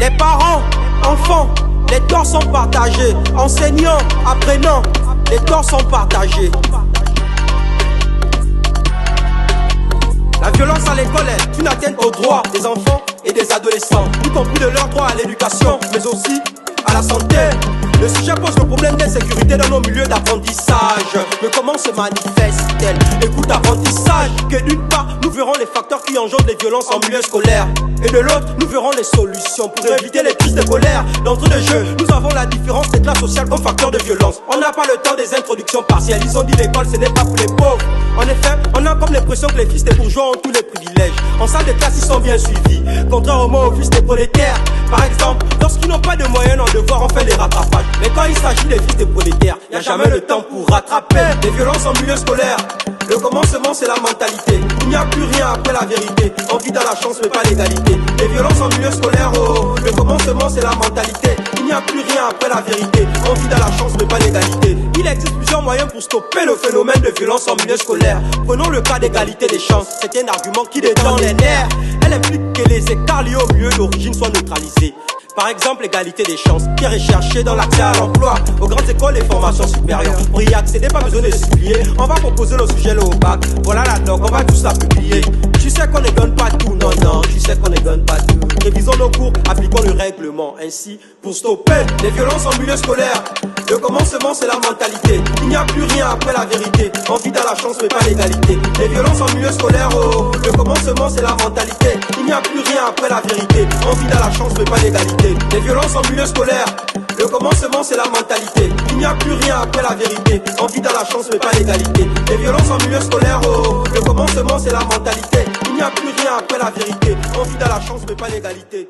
Les parents, enfants, les torts sont partagés. Enseignants, apprenants, les torts sont partagés. La violence à l'école est une atteinte aux droits des enfants et des adolescents, y compris de leur droit à l'éducation, mais aussi à la santé. Le sujet pose le problème d'insécurité dans nos milieux d'apprentissage. Mais comment se manifeste-t-elle? Écoute, apprentissage, que d'une part, nous verrons les facteurs qui engendrent les violences en milieu scolaire. Et de l'autre, nous verrons les solutions pour éviter les crises de colère. D'entrée de jeu, nous avons la différence des classes sociales comme facteur de violence. On n'a pas le temps des introductions partielles. Ils ont dit l'école, ce n'est pas pour les pauvres. En effet, on a comme l'impression que les fils des bourgeois ont tous les privilèges. En salle de classe, ils sont bien suivis, contrairement aux fils des prolétaires. Par exemple, lorsqu'ils n'ont pas de moyens en devoir, on fait les rattrapages. Mais quand il s'agit des fils des prolétaires, il n'y a jamais le temps pour rattraper les violences en milieu scolaire. Le commencement, c'est la mentalité. Il n'y a plus rien après la vérité. On vit dans la chance, mais pas l'égalité. Les violences en milieu scolaire, oh, le commencement, c'est la mentalité. Il n'y a plus rien après la vérité. On vit dans la chance, mais pas l'égalité. Il existe plusieurs moyens pour stopper le phénomène de violence en milieu scolaire. Prenons le cas d'égalité des chances. C'est un argument qui détend les nerfs. Elle implique que les écarts liés au milieu d'origine soient neutralisés. Par exemple, l'égalité des chances qui est recherchée dans l'accès à l'emploi, aux grandes écoles et formations supérieures. Pour y accéder, pas besoin de supplier. On va proposer le sujet là au bac. Voilà la doc, on va tous la publier. Tu sais qu'on ne donne pas tout, non, non, tu sais qu'on ne donne pas tout. Révisons nos cours, appliquons le règlement. Ainsi, pour stopper les violences en milieu scolaire. Le commencement, c'est la mentalité. Il n'y a plus rien après la vérité. On vit dans la chance, mais pas l'égalité. Les violences en milieu scolaire, oh, le commencement, c'est la mentalité. Il n'y a plus rien après la vérité. On vit dans la chance, mais pas l'égalité. Les violences en milieu scolaire, le commencement, c'est la mentalité. Il n'y a plus rien après la vérité. On vit dans la chance, mais pas l'égalité. Les violences en milieu scolaire, oh, le commencement, c'est la mentalité. Il n'y a plus rien après la vérité. On vit dans la chance, mais pas l'égalité.